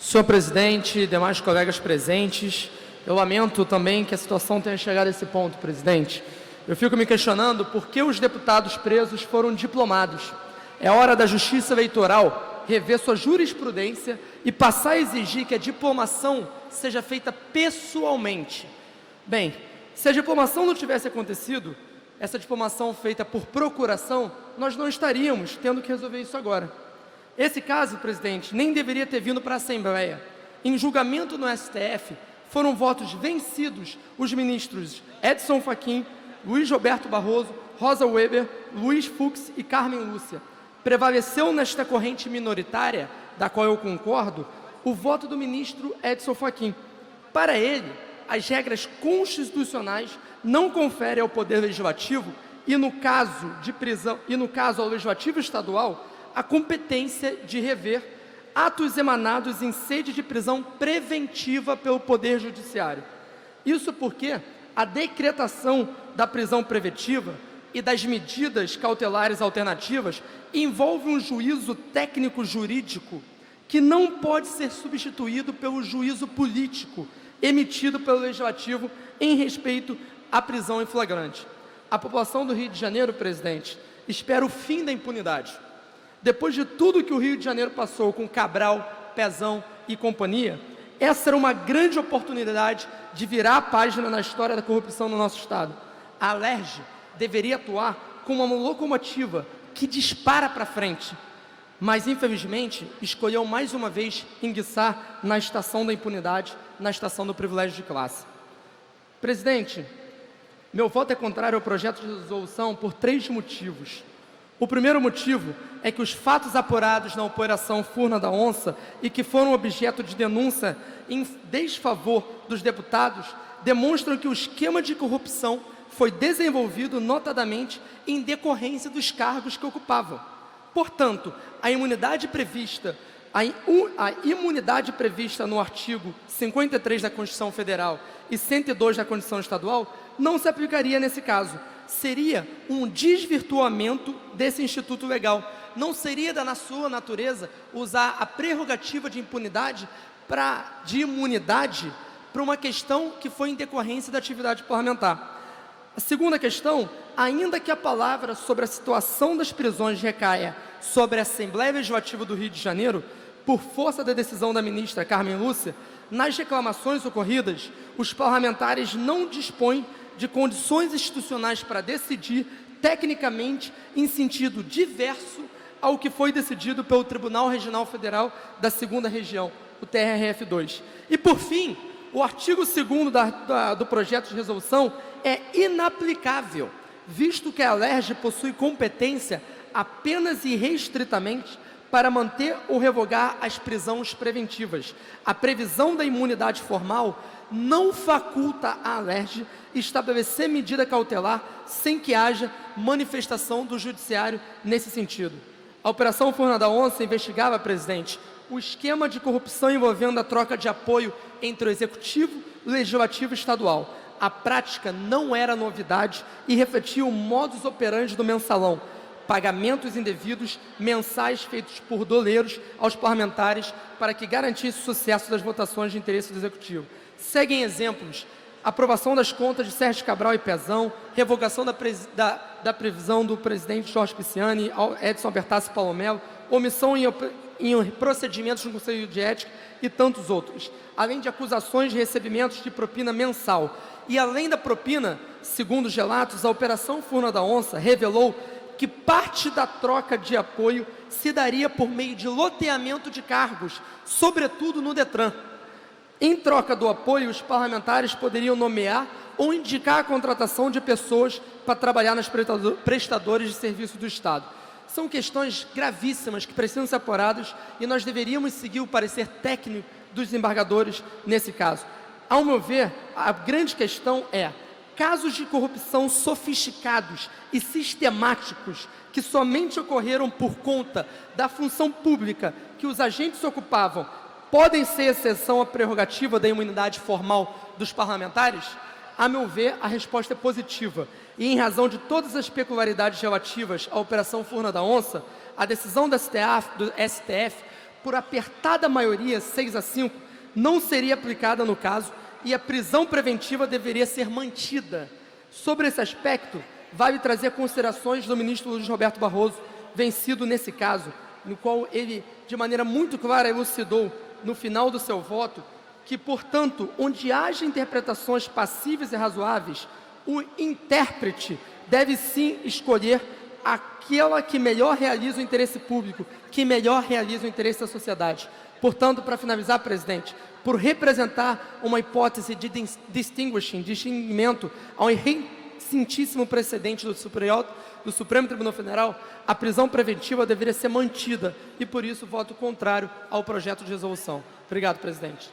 Senhor presidente, demais colegas presentes, eu lamento também que a situação tenha chegado a esse ponto, presidente. Eu fico me questionando por que os deputados presos foram diplomados. É hora da Justiça Eleitoral rever sua jurisprudência e passar a exigir que a diplomação seja feita pessoalmente. Bem, se a diplomação não tivesse acontecido, essa diplomação feita por procuração, nós não estaríamos tendo que resolver isso agora. Esse caso, presidente, nem deveria ter vindo para a Assembleia. Em julgamento no STF, foram votos vencidos os ministros Edson Fachin, Luiz Roberto Barroso, Rosa Weber, Luiz Fux e Carmen Lúcia. Prevaleceu nesta corrente minoritária, da qual eu concordo, o voto do ministro Edson Fachin. Para ele, as regras constitucionais não conferem ao Poder Legislativo e no caso ao Legislativo Estadual, a competência de rever atos emanados em sede de prisão preventiva pelo Poder Judiciário. Isso porque a decretação da prisão preventiva e das medidas cautelares alternativas envolve um juízo técnico-jurídico que não pode ser substituído pelo juízo político emitido pelo Legislativo em respeito à prisão em flagrante. A população do Rio de Janeiro, presidente, espera o fim da impunidade. Depois de tudo que o Rio de Janeiro passou com Cabral, Pezão e companhia, essa era uma grande oportunidade de virar a página na história da corrupção no nosso Estado. A Alerj deveria atuar como uma locomotiva que dispara para frente, mas infelizmente escolheu mais uma vez enguiçar na estação da impunidade, na estação do privilégio de classe. Presidente, meu voto é contrário ao projeto de resolução por 3 motivos. O primeiro motivo é que os fatos apurados na Operação Furna da Onça e que foram objeto de denúncia em desfavor dos deputados demonstram que o esquema de corrupção foi desenvolvido notadamente em decorrência dos cargos que ocupavam. Portanto, a imunidade prevista no artigo 53 da Constituição Federal e 102 da Constituição Estadual não se aplicaria nesse caso. Seria um desvirtuamento desse instituto legal. Não seria da sua natureza usar a prerrogativa de imunidade para uma questão que foi em decorrência da atividade parlamentar. A segunda questão, ainda que a palavra sobre a situação das prisões recaia sobre a Assembleia Legislativa do Rio de Janeiro, por força da decisão da ministra Carmen Lúcia, nas reclamações ocorridas, os parlamentares não dispõem de condições institucionais para decidir tecnicamente em sentido diverso ao que foi decidido pelo Tribunal Regional Federal da 2ª Região, o TRF2. E, por fim, o artigo 2º do projeto de resolução é inaplicável, visto que a Alerj possui competência apenas e restritamente para manter ou revogar as prisões preventivas. A previsão da imunidade formal não faculta a Alerj estabelecer medida cautelar sem que haja manifestação do Judiciário nesse sentido. A Operação Furna da Onça investigava, presidente, o esquema de corrupção envolvendo a troca de apoio entre o Executivo e o Legislativo Estadual. A prática não era novidade e refletia o modus operandi do mensalão, pagamentos indevidos mensais feitos por doleiros aos parlamentares para que garantisse o sucesso das votações de interesse do Executivo. Seguem exemplos: aprovação das contas de Sérgio Cabral e Pezão, revogação da previsão do presidente Jorge Pisciani, Edson Abertassi e Paulo Melo, omissão em procedimentos no Conselho de Ética e tantos outros, além de acusações de recebimentos de propina mensal. E além da propina, segundo os relatos, a Operação Furna da Onça revelou que parte da troca de apoio se daria por meio de loteamento de cargos, sobretudo no Detran. Em troca do apoio, os parlamentares poderiam nomear ou indicar a contratação de pessoas para trabalhar nas prestadores de serviço do Estado. São questões gravíssimas que precisam ser apuradas e nós deveríamos seguir o parecer técnico dos desembargadores nesse caso. Ao meu ver, a grande questão é: casos de corrupção sofisticados e sistemáticos que somente ocorreram por conta da função pública que os agentes ocupavam podem ser exceção à prerrogativa da imunidade formal dos parlamentares? A meu ver, a resposta é positiva. E em razão de todas as peculiaridades relativas à Operação Furna da Onça, a decisão do STF por apertada maioria, 6-5, não seria aplicada no caso e a prisão preventiva deveria ser mantida. Sobre esse aspecto, vale trazer considerações do ministro Luiz Roberto Barroso, vencido nesse caso, no qual ele, de maneira muito clara, elucidou no final do seu voto que, portanto, onde haja interpretações passíveis e razoáveis, o intérprete deve sim escolher aquela que melhor realiza o interesse público, que melhor realiza o interesse da sociedade. Portanto, para finalizar, presidente, por representar uma hipótese de distinguimento ao recentíssimo precedente do Supremo Tribunal Federal, a prisão preventiva deveria ser mantida e, por isso, voto contrário ao projeto de resolução. Obrigado, presidente.